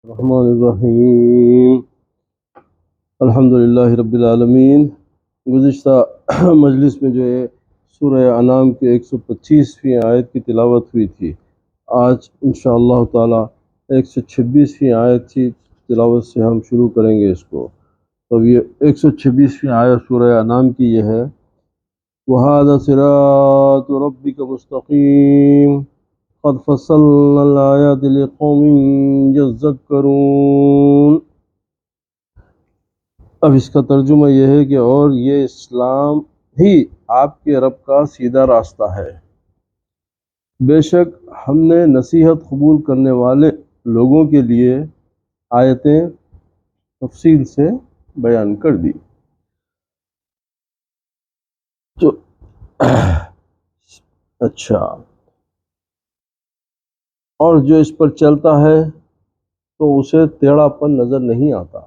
الرحمن الرحیم الحمدللہ رب العالمین۔ گزشتہ مجلس میں جو ہے سورہ انعام کے 125ویں آیت کی تلاوت ہوئی تھی۔ آج انشاءاللہ تعالی 126ویں آیت کی تلاوت سے ہم شروع کریں گے اس کو۔ تو یہ 126ویں آیت سورہ انعام کی یہ ہے، وَهَذَا صِرَاطُ رَبِّكَ مُسْتَقِيمٌ قَدْ فَصَّلْنَا الْآيَاتِ لِقَوْمٍ يَذَّكَّرُونَ۔ اب اس کا ترجمہ یہ ہے کہ اور یہ اسلام ہی آپ کے رب کا سیدھا راستہ ہے، بے شک ہم نے نصیحت قبول کرنے والے لوگوں کے لیے آیتیں تفصیل سے بیان کر دی۔ تو اچھا، اور جو اس پر چلتا ہے تو اسے ٹیڑھا پن نظر نہیں آتا،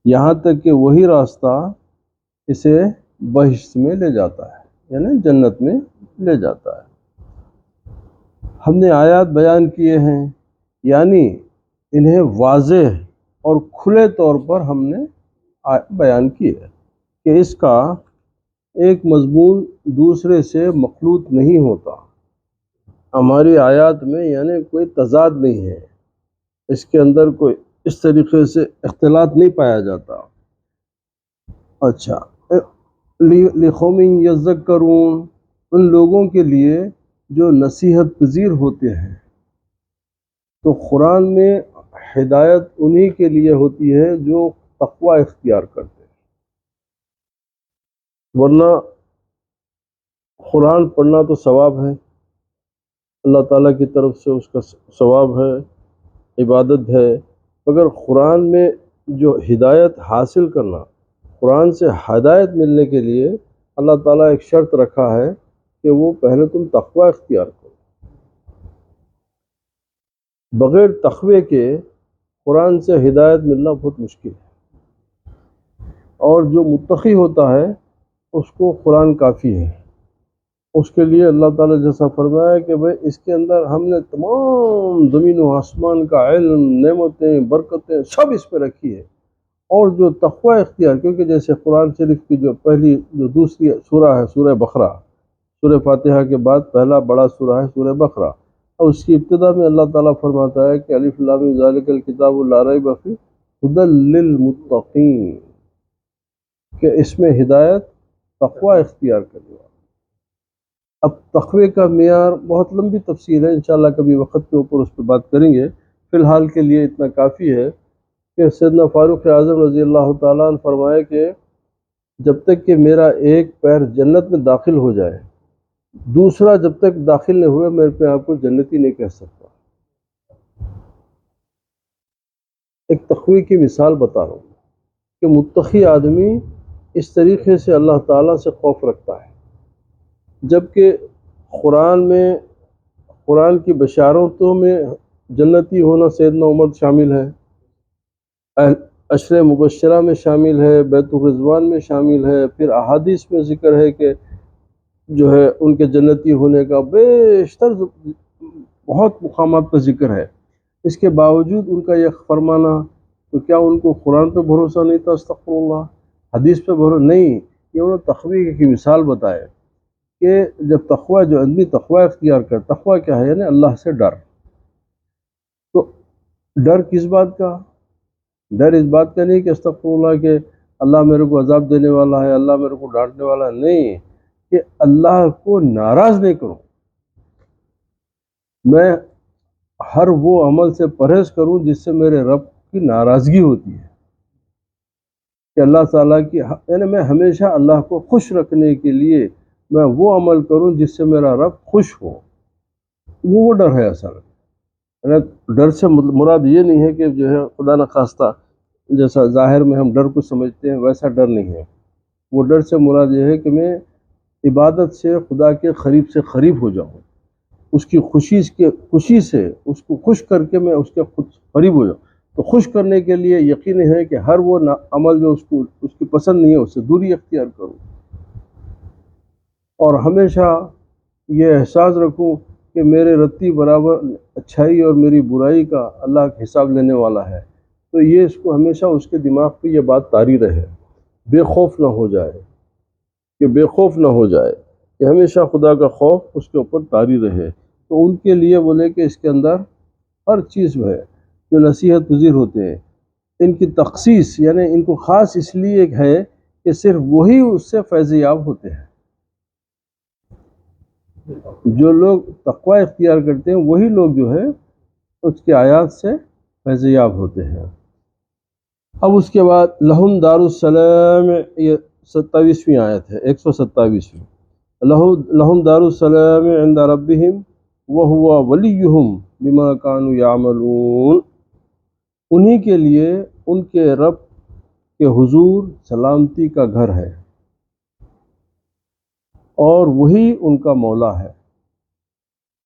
یہاں تک کہ وہی راستہ اسے بہشت میں لے جاتا ہے، یعنی جنت میں لے جاتا ہے۔ ہم نے آیات بیان کیے ہیں، یعنی انہیں واضح اور کھلے طور پر ہم نے بیان کیے کہ اس کا ایک مضمون دوسرے سے مخلوط نہیں ہوتا۔ ہماری آیات میں یعنی کوئی تضاد نہیں ہے، اس کے اندر کوئی اس طریقے سے اختلاط نہیں پایا جاتا۔ اچھا، لِقَوْمٍ یذکرون، ان لوگوں کے لیے جو نصیحت پذیر ہوتے ہیں۔ تو قرآن میں ہدایت انہی کے لیے ہوتی ہے جو تقوی اختیار کرتے ہیں، ورنہ قرآن پڑھنا تو ثواب ہے، اللہ تعالیٰ کی طرف سے اس کا ثواب ہے، عبادت ہے، مگر قرآن میں جو ہدایت حاصل کرنا، قرآن سے ہدایت ملنے کے لیے اللہ تعالیٰ ایک شرط رکھا ہے کہ وہ پہلے تم تقوی اختیار کرو۔ بغیر تقوی کے قرآن سے ہدایت ملنا بہت مشکل ہے، اور جو متقی ہوتا ہے اس کو قرآن کافی ہے۔ اس کے لیے اللہ تعالیٰ جیسا فرمایا کہ بھئی اس کے اندر ہم نے تمام زمین و آسمان کا علم، نعمتیں، برکتیں سب اس پہ رکھی ہے، اور جو تقوی اختیار، کیونکہ جیسے قرآن شریف کی جو پہلی جو دوسری سورہ ہے سورہ بقرہ، سورہ فاتحہ کے بعد پہلا بڑا سورہ ہے سورہ بقرہ، اور اس کی ابتدا میں اللہ تعالیٰ فرماتا ہے کہ الف لام میم ذالک الکتاب لا ریب فیہ ھدی للمتقین، کہ اس میں ہدایت تقوی اختیار کرنے والا۔ اب تقوی کا معیار بہت لمبی تفصیل ہے، انشاءاللہ کبھی وقت کے اوپر اس پہ بات کریں گے، فی الحال کے لیے اتنا کافی ہے کہ سیدنا فاروق اعظم رضی اللہ تعالیٰ عنہ فرمائے کہ جب تک کہ میرا ایک پیر جنت میں داخل ہو جائے، دوسرا جب تک داخل نہیں ہوئے میں اپنے آپ کو جنتی نہیں کہہ سکتا۔ ایک تقوی کی مثال بتا رہا ہوں کہ متقی آدمی اس طریقے سے اللہ تعالیٰ سے خوف رکھتا ہے، جبکہ قرآن کی بشارتوں میں جنتی ہونا سیدنا عمر شامل ہے، عشر مبشرہ میں شامل ہے، بیت الرضوان میں شامل ہے، پھر احادیث میں ذکر ہے کہ جو ہے ان کے جنتی ہونے کا بیشتر بہت مقامات پر ذکر ہے۔ اس کے باوجود ان کا یہ فرمانا، تو کیا ان کو قرآن پہ بھروسہ نہیں تھا؟ استغفر اللہ، حدیث پہ بھروسہ نہیں، یہ انہوں نے تقوی کی مثال بتائے کہ جب تقوی، جو آدمی تقوی اختیار کر، تقوی کیا ہے؟ یعنی اللہ سے ڈر۔ تو ڈر کس بات کا؟ ڈر اس بات کا نہیں کہ استغفر اللہ کہ اللہ میرے کو عذاب دینے والا ہے، اللہ میرے کو ڈانٹنے والا ہے، نہیں، کہ اللہ کو ناراض نہیں کروں، میں ہر وہ عمل سے پرہیز کروں جس سے میرے رب کی ناراضگی ہوتی ہے، کہ اللہ تعالیٰ کی، یعنی میں ہمیشہ اللہ کو خوش رکھنے کے لیے میں وہ عمل کروں جس سے میرا رب خوش ہو، وہ ڈر ہے اصل۔ یعنی ڈر سے مراد یہ نہیں ہے کہ جو ہے خدا نخواستہ جیسا ظاہر میں ہم ڈر کو سمجھتے ہیں ویسا ڈر نہیں ہے، وہ ڈر سے مراد یہ ہے کہ میں عبادت سے خدا کے قریب سے قریب ہو جاؤں، اس کی خوشی سے اس کو خوش کر کے میں اس کے قریب ہو جاؤں۔ تو خوش کرنے کے لیے یقین ہے کہ ہر وہ عمل جو اس کی پسند نہیں ہے اس سے دوری اختیار کروں، اور ہمیشہ یہ احساس رکھوں کہ میرے رتی برابر اچھائی اور میری برائی کا اللہ حساب لینے والا ہے، تو یہ اس کو ہمیشہ اس کے دماغ پہ یہ بات طاری رہے، بے خوف نہ ہو جائے، کہ بے خوف نہ ہو جائے، کہ ہمیشہ خدا کا خوف اس کے اوپر طاری رہے۔ تو ان کے لیے بولے کہ اس کے اندر ہر چیز ہے جو نصیحت پذیر ہوتے ہیں، ان کی تخصیص یعنی ان کو خاص اس لیے ہے کہ صرف وہی اس سے فیض یاب ہوتے ہیں۔ جو لوگ تقوی اختیار کرتے ہیں وہی لوگ جو ہے اس کی آیات سے فیض یاب ہوتے ہیں۔ اب اس کے بعد لہم دار السلام، یہ 27ویں آیت ہے، 127ویں، لہم دار السلام عند ربہم وہو ولیہم بما کانوا یعملون، انہی کے لیے ان کے رب کے حضور سلامتی کا گھر ہے اور وہی ان کا مولا ہے،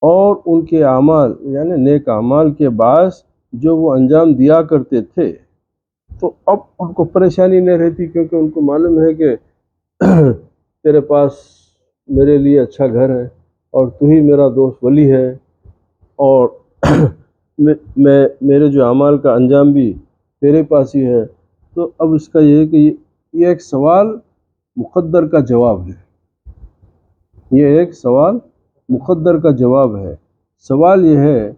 اور ان کے اعمال یعنی نیک اعمال کے باعث جو وہ انجام دیا کرتے تھے تو اب ان کو پریشانی نہیں رہتی، کیونکہ ان کو معلوم ہے کہ تیرے پاس میرے لیے اچھا گھر ہے اور تو ہی میرا دوست ولی ہے، اور میں میرے جو اعمال کا انجام بھی تیرے پاس ہی ہے۔ تو اب اس کا یہ ہے کہ یہ ایک سوال مقدر کا جواب ہے، یہ ایک سوال مقدر کا جواب ہے۔ سوال یہ ہے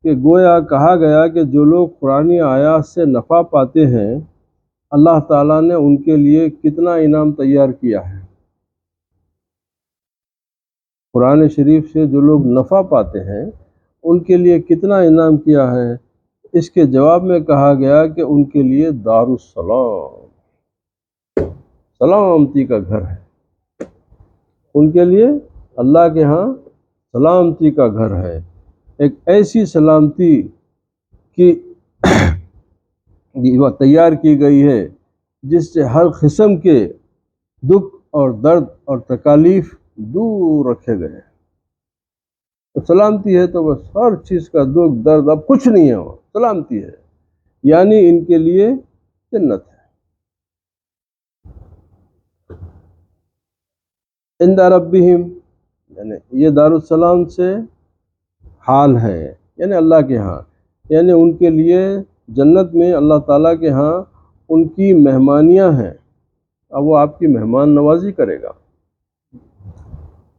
کہ گویا کہا گیا کہ جو لوگ قرآنی آیات سے نفع پاتے ہیں اللہ تعالیٰ نے ان کے لیے کتنا انعام تیار کیا ہے۔ قرآن شریف سے جو لوگ نفع پاتے ہیں ان کے لیے کتنا انعام کیا ہے، اس کے جواب میں کہا گیا کہ ان کے لیے دار السلام، سلامتی کا گھر ہے، ان کے لیے اللہ کے ہاں سلامتی کا گھر ہے، ایک ایسی سلامتی کی تیار کی گئی ہے جس سے ہر قسم کے دکھ اور درد اور تکالیف دور رکھے گئے۔ تو سلامتی ہے تو بس ہر چیز کا دکھ درد اب کچھ نہیں ہے، وہ سلامتی ہے، یعنی ان کے لیے جنت ہے۔ عند ربہم یعنی یہ دارالسلام سے حال ہے، یعنی اللہ کے ہاں، یعنی ان کے لیے جنت میں اللہ تعالیٰ کے ہاں ان کی مہمانیاں ہیں۔ اب وہ آپ کی مہمان نوازی کرے گا،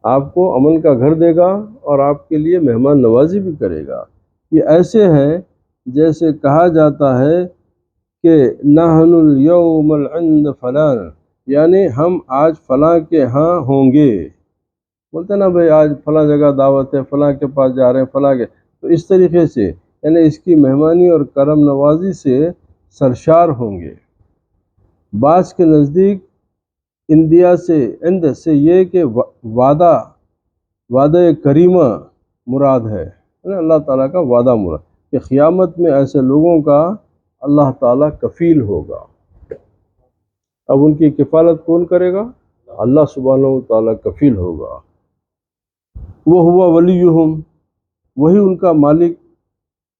آپ کو امن کا گھر دے گا اور آپ کے لیے مہمان نوازی بھی کرے گا۔ یہ ایسے ہے جیسے کہا جاتا ہے کہ نحن الیوم عند فلان، یعنی ہم آج فلاں کے ہاں ہوں گے، بولتے نا بھئی آج فلاں جگہ دعوت ہے، فلاں کے پاس جا رہے ہیں، فلاں کے، تو اس طریقے سے یعنی اس کی مہمانی اور کرم نوازی سے سرشار ہوں گے۔ بعض کے نزدیک اندیا سے اند سے یہ کہ وعدہ کریمہ مراد ہے، یعنی اللہ تعالیٰ کا وعدہ مراد، کہ قیامت میں ایسے لوگوں کا اللہ تعالیٰ کفیل ہوگا۔ اب ان کی کفالت کون کرے گا؟ اللہ سبحانہ و تعالیٰ کفیل ہوگا۔ وہ ہوا ولیہم، وہی ان کا مالک،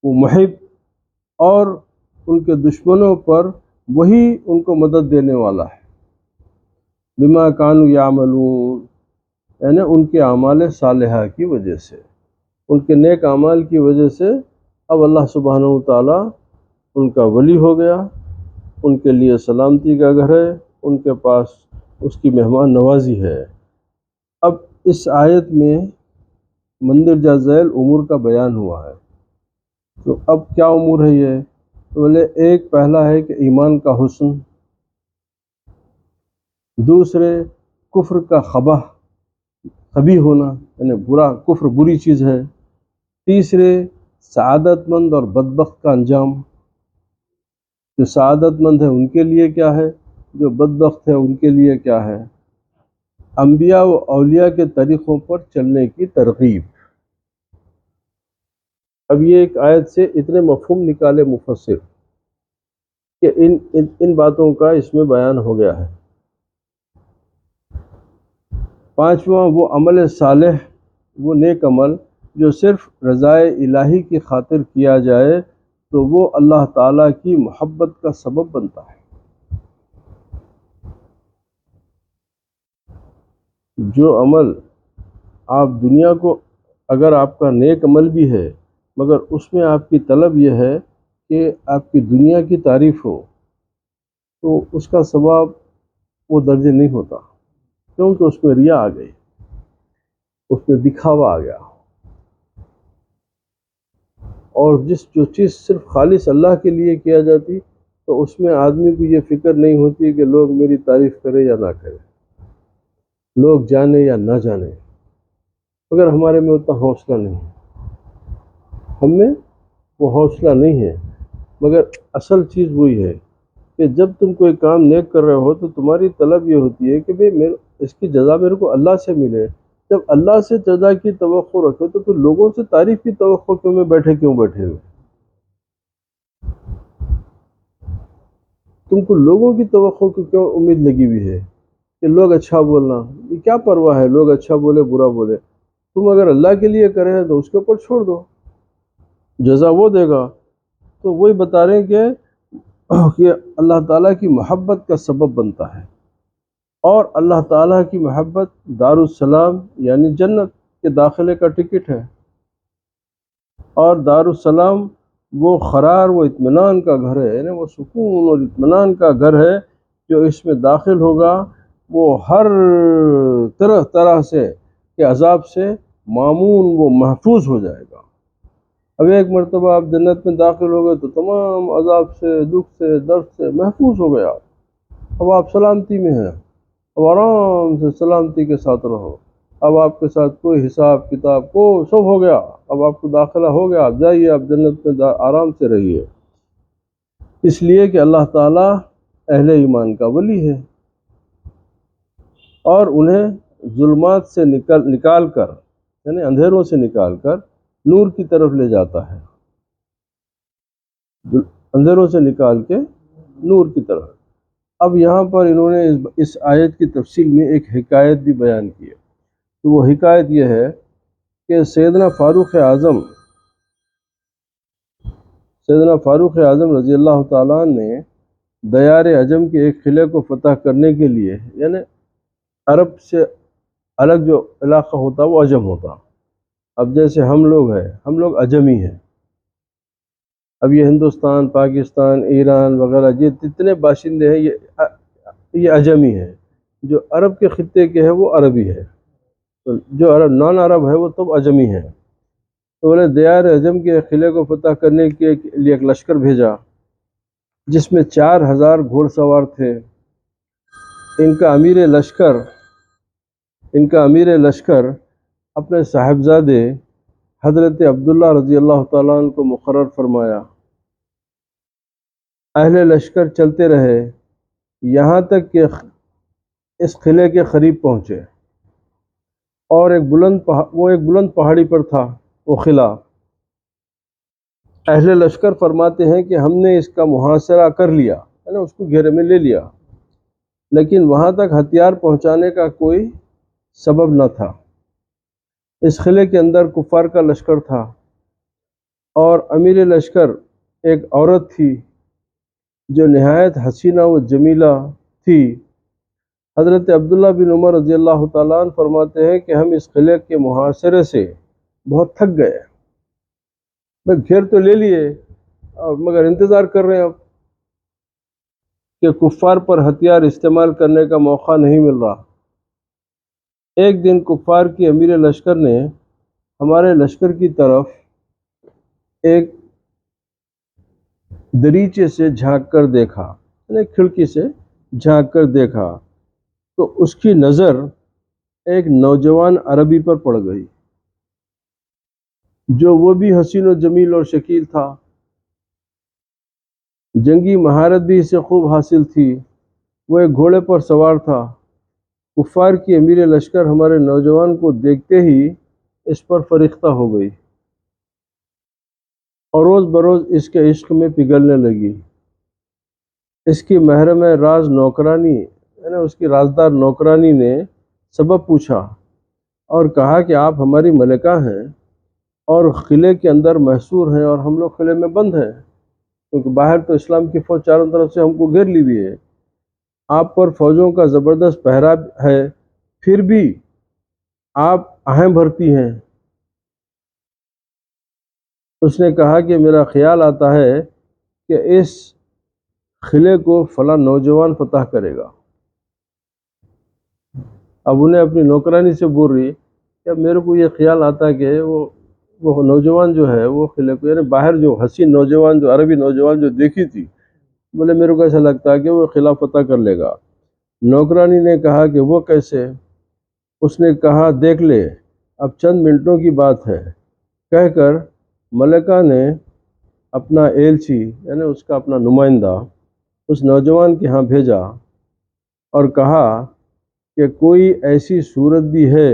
وہ محب، اور ان کے دشمنوں پر وہی ان کو مدد دینے والا ہے۔ بما کانوا یعملون، یعنی ان کے اعمال صالحہ کی وجہ سے، ان کے نیک اعمال کی وجہ سے اب اللہ سبحانہ و تعالیٰ ان کا ولی ہو گیا، ان کے لیے سلامتی کا گھر ہے، ان کے پاس اس کی مہمان نوازی ہے۔ اب اس آیت میں مندرجہ ذیل امور کا بیان ہوا ہے، تو اب کیا امور ہے یہ؟ تو بولے ایک پہلا ہے کہ ایمان کا حسن، دوسرے کفر کا قبیح ہونا، یعنی برا، کفر بری چیز ہے، تیسرے سعادت مند اور بدبخت کا انجام، جو سعادت مند ہے ان کے لیے کیا ہے، جو بدبخت ہے ان کے لیے کیا ہے، انبیاء و اولیاء کے طریقوں پر چلنے کی ترغیب۔ اب یہ ایک آیت سے اتنے مفہوم نکالے مفسر کہ ان باتوں کا اس میں بیان ہو گیا ہے۔ پانچواں وہ عمل صالح، وہ نیک عمل جو صرف رضائے الہی کی خاطر کیا جائے تو وہ اللہ تعالیٰ کی محبت کا سبب بنتا ہے۔ جو عمل آپ دنیا کو اگر آپ کا نیک عمل بھی ہے مگر اس میں آپ کی طلب یہ ہے کہ آپ کی دنیا کی تعریف ہو، تو اس کا ثواب وہ درجے نہیں ہوتا، کیونکہ اس میں ریا آ گئی، اس میں دکھاوا آ گیا۔ اور جو چیز صرف خالص اللہ کے لیے کیا جاتی تو اس میں آدمی کو یہ فکر نہیں ہوتی کہ لوگ میری تعریف کریں یا نہ کریں، لوگ جانے یا نہ جانے، مگر ہمارے میں اتنا حوصلہ نہیں ہے، ہم میں وہ حوصلہ نہیں ہے۔ مگر اصل چیز وہی ہے کہ جب تم کوئی کام نیک کر رہے ہو تو تمہاری طلب یہ ہوتی ہے کہ بھئی اس کی جزا میرے کو اللہ سے ملے۔ جب اللہ سے جزا کی توقع رکھو تو پھر لوگوں سے تعریف کی توقع کیوں بیٹھے ہوئے؟ تم کو لوگوں کی توقع کی کیوں امید لگی ہوئی ہے کہ لوگ اچھا بولنا؟ یہ کیا پرواہ ہے، لوگ اچھا بولے برا بولے، تم اگر اللہ کے لیے کرے ہیں تو اس کے اوپر چھوڑ دو، جزا وہ دے گا۔ تو وہی بتا رہے ہیں کہ اللہ تعالیٰ کی محبت کا سبب بنتا ہے، اور اللہ تعالیٰ کی محبت دار السلام یعنی جنت کے داخلے کا ٹکٹ ہے، اور دار السلام وہ قرار، وہ اطمینان کا گھر ہے، یعنی وہ سکون اور اطمینان کا گھر ہے۔ جو اس میں داخل ہوگا وہ ہر طرح سے کے عذاب سے مامون، وہ محفوظ ہو جائے گا۔ اب ایک مرتبہ آپ جنت میں داخل ہو گئے تو تمام عذاب سے، دکھ سے، درد سے محفوظ ہو گیا، اب آپ سلامتی میں ہیں، اب آرام سے سلامتی کے ساتھ رہو، اب آپ کے ساتھ کوئی حساب کتاب کو سب ہو گیا، اب آپ کو داخلہ ہو گیا، آپ جائیے، آپ جنت میں آرام سے رہیے، اس لیے کہ اللہ تعالیٰ اہل ایمان کا ولی ہے، اور انہیں ظلمات سے نکال کر، یعنی اندھیروں سے نکال کر نور کی طرف لے جاتا ہے، اندھیروں سے نکال کے نور کی طرف۔ اب یہاں پر انہوں نے اس آیت کی تفصیل میں ایک حکایت بھی بیان کی ہے، تو وہ حکایت یہ ہے کہ سیدنا فاروق اعظم رضی اللہ تعالیٰ نے دیار عجم کے ایک قلعے کو فتح کرنے کے لیے، یعنی عرب سے الگ جو علاقہ ہوتا وہ عجم ہوتا، اب جیسے ہم لوگ ہیں، ہم لوگ عجمی ہیں، اب یہ ہندوستان، پاکستان، ایران وغیرہ یہ جتنے باشندے ہیں یہ عجمی ہیں، جو عرب کے خطے کے ہیں وہ عربی ہے، جو عرب نان عرب ہے وہ تب عجمی ہے۔ تو انہوں نے دیار عجم کے قلعے کو فتح کرنے کے لیے ایک لشکر بھیجا جس میں 4000 گھوڑ سوار تھے۔ ان کا امیر لشکر اپنے صاحبزادے حضرت عبداللہ رضی اللہ تعالیٰ عنہ کو مقرر فرمایا۔ اہل لشکر چلتے رہے یہاں تک کہ اس قلعے کے قریب پہنچے، اور ایک بلند پہاڑی پر تھا وہ قلعہ۔ اہل لشکر فرماتے ہیں کہ ہم نے اس کا محاصرہ کر لیا، یعنی اس کو گھیرے میں لے لیا، لیکن وہاں تک ہتھیار پہنچانے کا کوئی سبب نہ تھا۔ اس قلعے کے اندر کفار کا لشکر تھا، اور امیر لشکر ایک عورت تھی جو نہایت حسینہ و جمیلہ تھی۔ حضرت عبداللہ بن عمر رضی اللہ تعالیٰ عنہ فرماتے ہیں کہ ہم اس قلعے کے محاصرے سے بہت تھک گئے، گھیر تو لے لیے مگر انتظار کر رہے ہیں اب کہ کفار پر ہتھیار استعمال کرنے کا موقع نہیں مل رہا۔ ایک دن کفار کی امیر لشکر نے ہمارے لشکر کی طرف ایک دریچے سے جھانک کر دیکھا، یعنی کھڑکی سے جھانک کر دیکھا، تو اس کی نظر ایک نوجوان عربی پر پڑ گئی، جو وہ بھی حسین و جمیل اور شکیل تھا، جنگی مہارت بھی اسے خوب حاصل تھی، وہ ایک گھوڑے پر سوار تھا۔ کفار کی امیر لشکر ہمارے نوجوان کو دیکھتے ہی اس پر فریختہ ہو گئی، اور روز بروز اس کے عشق میں پگھلنے لگی۔ اس کی محرم راز نوکرانی، یعنی اس کی رازدار نوکرانی نے سبب پوچھا اور کہا کہ آپ ہماری ملکہ ہیں اور قلعے کے اندر محصور ہیں، اور ہم لوگ قلعے میں بند ہیں، کیونکہ باہر تو اسلام کی فوج چاروں طرف سے ہم کو گھیر لی ہوئی ہے، آپ پر فوجوں کا زبردست پہرا ہے، پھر بھی آپ آہیں بھرتی ہیں، اس نے کہا کہ میرا خیال آتا ہے کہ اس قلعے کو فلاں نوجوان فتح کرے گا۔ اب انہیں اپنی نوکرانی سے بول رہی کہ میرے کو یہ خیال آتا کہ وہ نوجوان جو ہے وہ قلعے کو، یعنی باہر جو حسین نوجوان، جو عربی نوجوان جو دیکھی تھی، بولے میرے کو ایسا لگتا ہے کہ وہ قلعہ فتح کر لے گا۔ نوکرانی نے کہا کہ وہ کیسے؟ اس نے کہا دیکھ لے، اب چند منٹوں کی بات ہے، کہہ کر ملکہ نے اپنا ایلچی، یعنی اس کا اپنا نمائندہ، اس نوجوان کے ہاں بھیجا اور کہا کہ کوئی ایسی صورت بھی ہے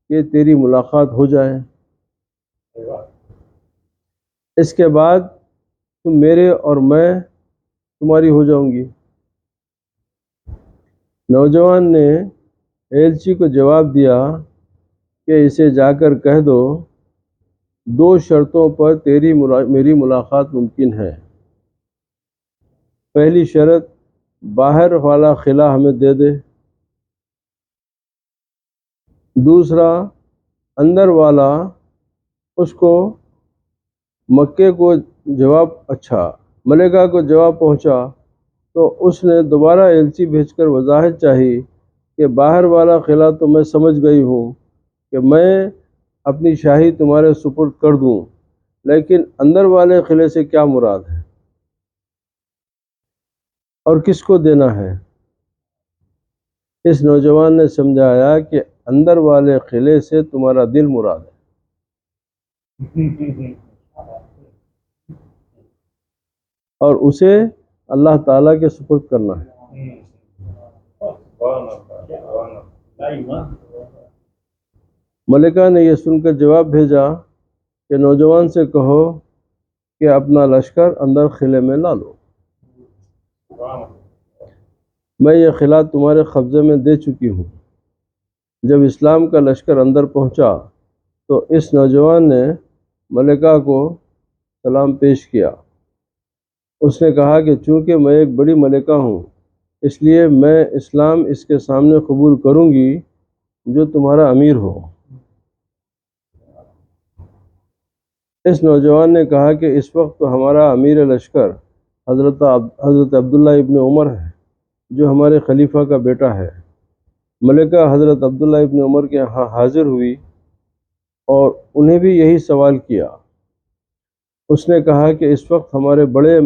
کہ تیری ملاقات ہو جائے، اس کے بعد تم میرے اور میں تمہاری ہو جاؤں گی۔ نوجوان نے ایلچی کو جواب دیا کہ اسے جا کر کہہ دو 2 شرطوں پر میری ملاقات ممکن ہے۔ پہلی شرط، باہر والا قلعہ ہمیں دے دے۔ دوسرا، اندر والا اس کو مکے کو جواب، ملکہ کو جواب پہنچا تو اس نے دوبارہ ایلچی بھیج کر وضاحت چاہی کہ باہر والا قلعہ تو میں سمجھ گئی ہوں کہ میں اپنی شاہی تمہارے سپرد کر دوں، لیکن اندر والے قلعے سے کیا مراد ہے اور کس کو دینا ہے؟ اس نوجوان نے سمجھایا کہ اندر والے قلعے سے تمہارا دل مراد ہے، اور اسے اللہ تعالیٰ کے سپرد کرنا ہے۔ ملکہ نے یہ سن کر جواب بھیجا کہ نوجوان سے کہو کہ اپنا لشکر اندر قلعے میں لا لو، میں یہ قلعہ تمہارے قبضے میں دے چکی ہوں۔ جب اسلام کا لشکر اندر پہنچا تو اس نوجوان نے ملکہ کو سلام پیش کیا۔ اس نے کہا کہ چونکہ میں ایک بڑی ملکہ ہوں، اس لیے میں اسلام اس کے سامنے قبول کروں گی جو تمہارا امیر ہو۔ اس نوجوان نے کہا کہ اس وقت تو ہمارا امیر لشکر حضرت عبداللہ ابن عمر ہے، جو ہمارے خلیفہ کا بیٹا ہے۔ ملکہ حضرت عبداللہ ابن عمر کے ہاں حاضر ہوئی اور انہیں بھی یہی سوال کیا۔ اس نے کہا کہ اس وقت ہمارے بڑے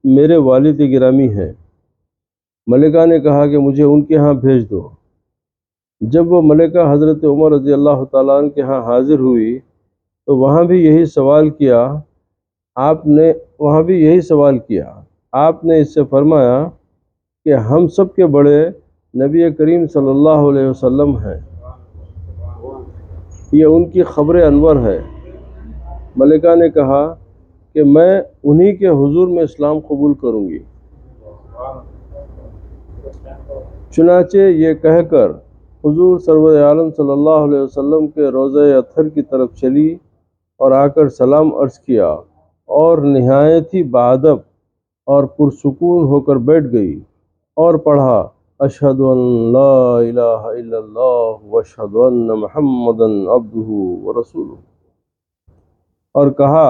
میرے والد گرامی ہیں۔ ملکہ نے کہا کہ مجھے ان کے ہاں بھیج دو۔ جب وہ ملکہ حضرت عمر رضی اللہ تعالیٰ عنہ کے ہاں حاضر ہوئی تو وہاں بھی یہی سوال کیا۔ آپ نے اس سے فرمایا کہ ہم سب کے بڑے نبی کریم صلی اللہ علیہ وسلم ہیں، یہ ان کی خبر انور ہے۔ ملکہ نے کہا کہ میں انہی کے حضور میں اسلام قبول کروں گی۔ چنانچہ یہ کہہ کر حضور سرور عالم صلی اللہ علیہ وسلم کے روضہ اطہر کی طرف چلی اور آ کر سلام عرض کیا اور نہایت ہی بادب اور پرسکون ہو کر بیٹھ گئی اور پڑھا اشہد ان لا الہ الا اللہ واشہد ان محمدا عبدہ ورسولہ، اور کہا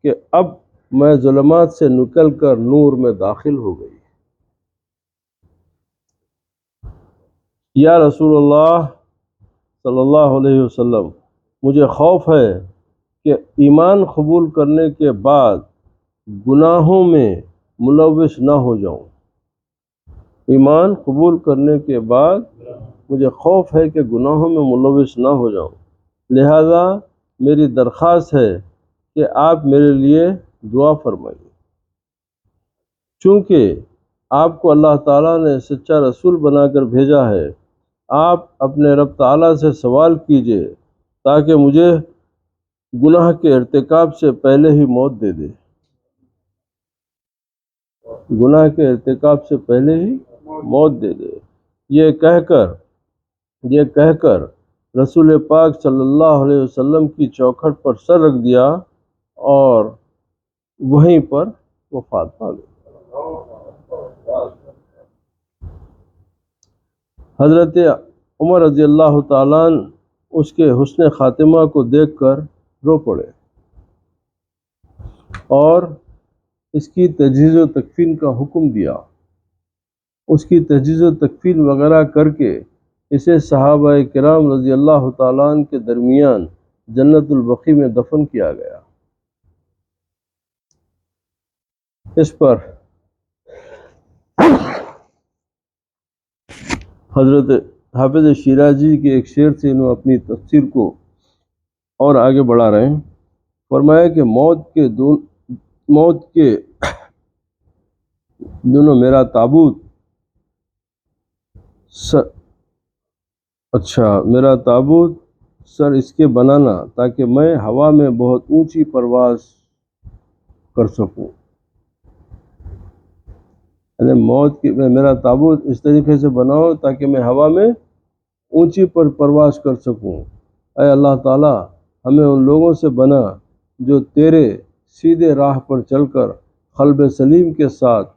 کہ اب میں ظلمات سے نکل کر نور میں داخل ہو گئی۔ یا رسول اللہ صلی اللہ علیہ وسلم، مجھے خوف ہے کہ ایمان قبول کرنے کے بعد گناہوں میں ملوث نہ ہو جاؤں۔ ایمان قبول کرنے کے بعد مجھے خوف ہے کہ گناہوں میں ملوث نہ ہو جاؤں، لہذا میری درخواست ہے کہ آپ میرے لیے دعا فرمائیے۔ چونکہ آپ کو اللہ تعالیٰ نے سچا رسول بنا کر بھیجا ہے، آپ اپنے رب تعالیٰ سے سوال کیجئے تاکہ مجھے گناہ کے ارتکاب سے پہلے ہی موت دے دے۔ گناہ کے ارتکاب سے پہلے ہی موت دے دے۔ یہ کہہ کر رسول پاک صلی اللہ علیہ وسلم کی چوکھٹ پر سر رکھ دیا اور وہیں پر وفات پا گئی۔ حضرت عمر رضی اللہ تعالیٰ عنہ اس کے حسن خاتمہ کو دیکھ کر رو پڑے۔ اور اس کی تجہیز و تکفین کا حکم دیا، اس کی تجہیز و تکفین وغیرہ کر کے اسے صحابہ کرام رضی اللہ تعالیٰ عنہ کے درمیان جنت البقیع میں دفن کیا گیا۔ اس پر حضرت حافظ شیرازی کے ایک شعر سے انہوں اپنی تفسیر کو اور آگے بڑھا رہے ہیں۔ فرمایا کہ موت کے دونوں میرا تابوت میرا تابوت سر اس کے بنانا تاکہ میں ہوا میں بہت اونچی پرواز کر سکوں، یعنی موت کی میرا تابوت اس طریقے سے بناؤ تاکہ میں ہوا میں اونچی پر پرواز کر سکوں۔ اے اللہ تعالیٰ ہمیں ان لوگوں سے بنا جو تیرے سیدھے راہ پر چل کر قلب سلیم کے ساتھ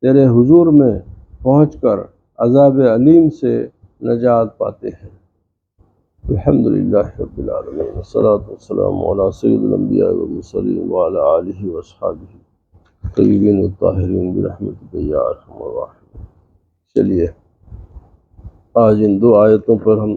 تیرے حضور میں پہنچ کر عذاب علیم سے نجات پاتے ہیں۔ الحمدللہ رب العالمین، والصلاة والسلام علی سید الانبیاء والمرسلین وعلی آلہ واصحابہ طیبین الطاہرین برحمتک یا ارحم الراحمین۔ چلیے آج ان دو آیتوں پر ہم